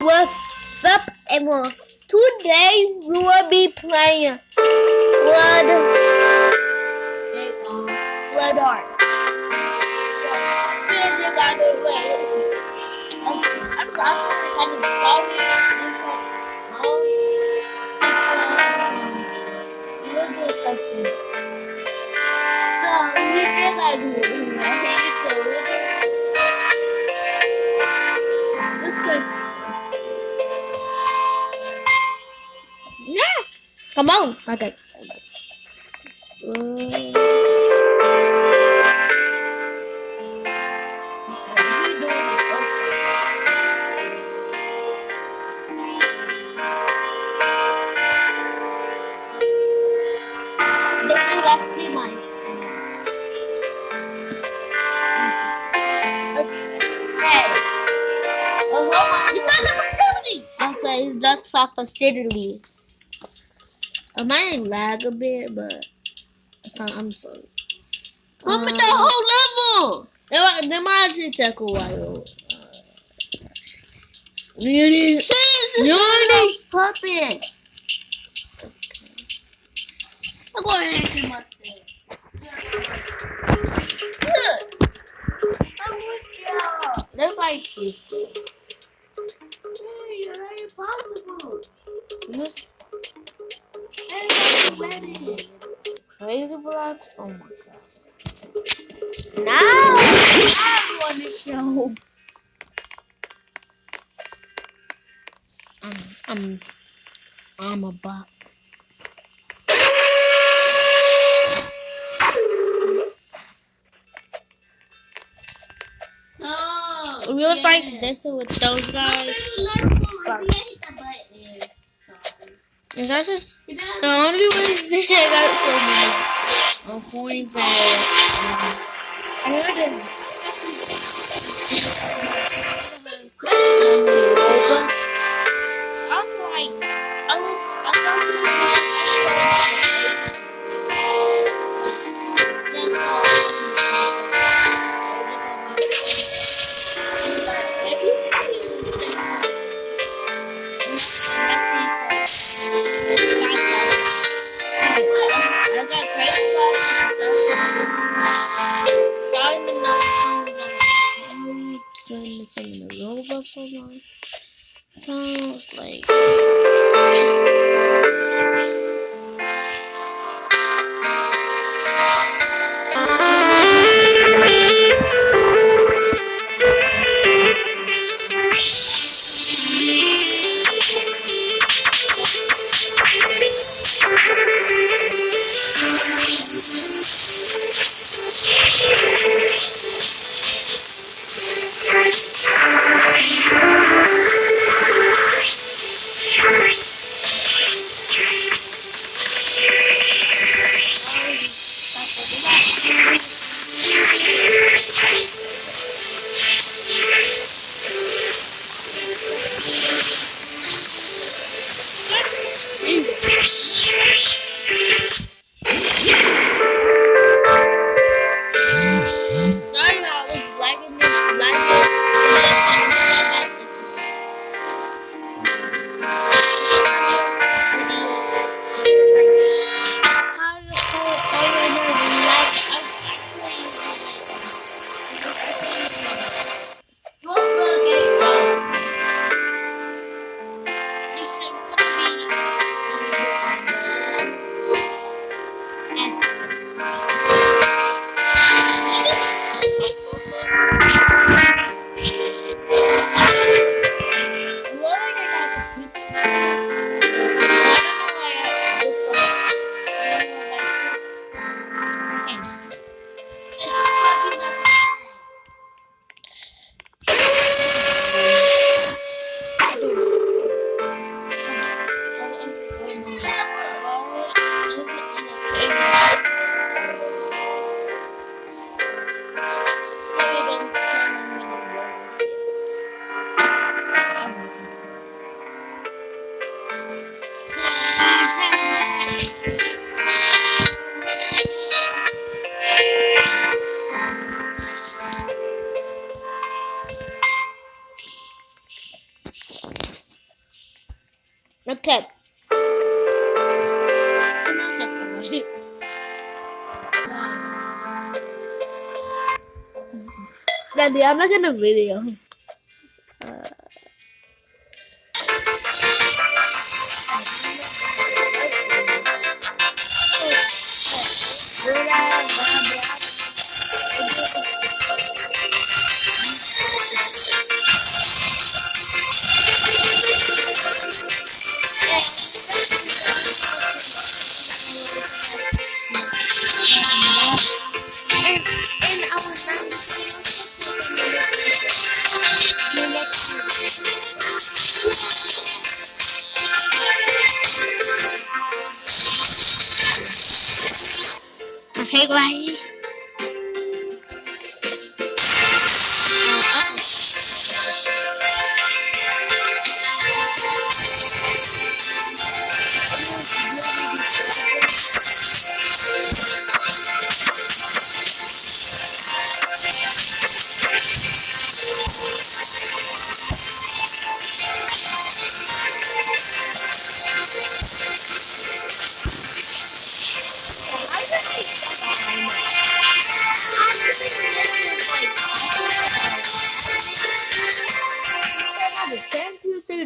What's up, everyone? Today we will be playing Flood Art. So, here's the guy who plays. I'm also kind of sorry. We'll do something. So, we think I do it. So, let's go. Yeah. Come on. Okay. Okay, it's ducks off acidity. I might lag a bit, but I'm sorry. Put me the whole level! They might actually take a while. Really? Puppet! I'm going to answer myself. Good. I'm with y'all. That's like kissing. Hey, you're impossible. This crazy blocks. Oh my god. Now I'm on the show. I'm a bot. It was like this with those guys. Is that just the only way I got so many points that I heard it. I was like, sounds like Okay. Daddy, I'm not in a video. Okay, guys.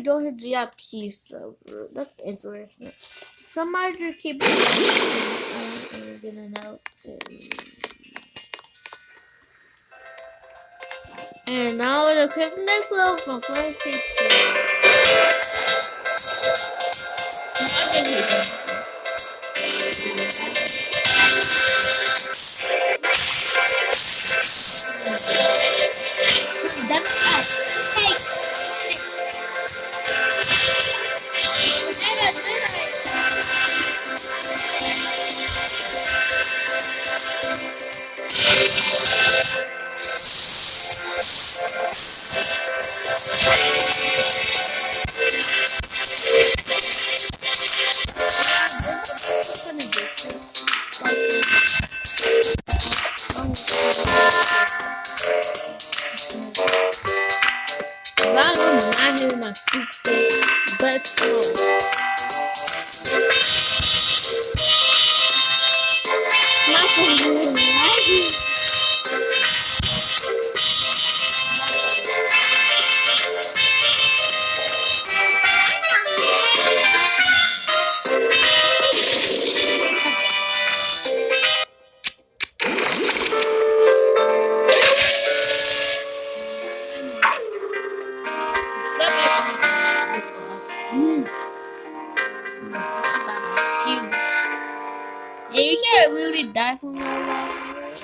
Don't hit VIP server. That's interesting. Somebody just keep I'm gonna know. And now the Christmas level from PlayStation. That's us. Hey. Yeah, you can't really die from that.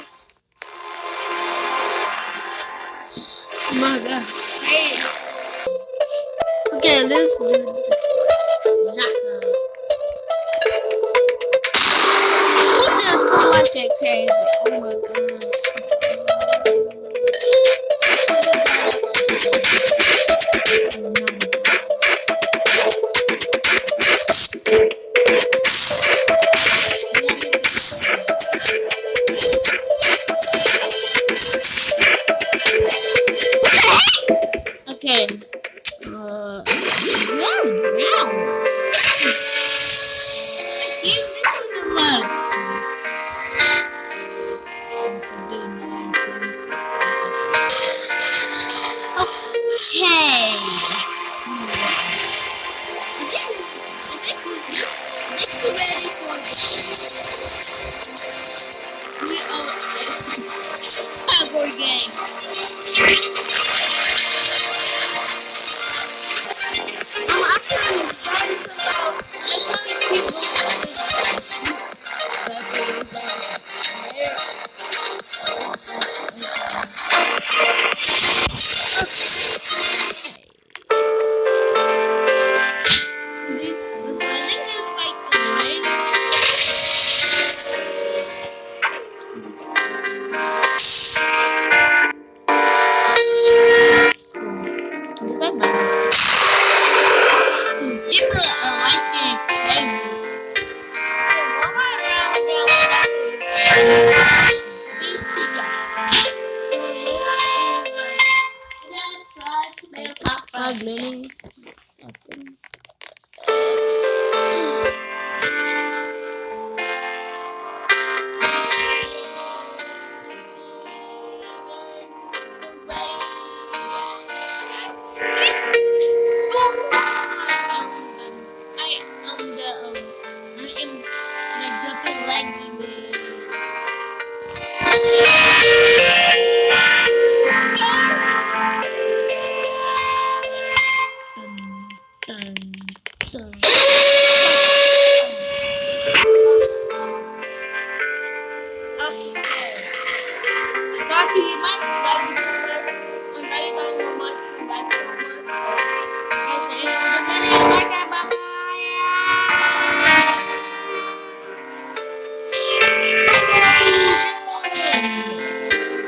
Oh my god. Hey. Okay, this Zaka. Who just like that crazy? Oh my god.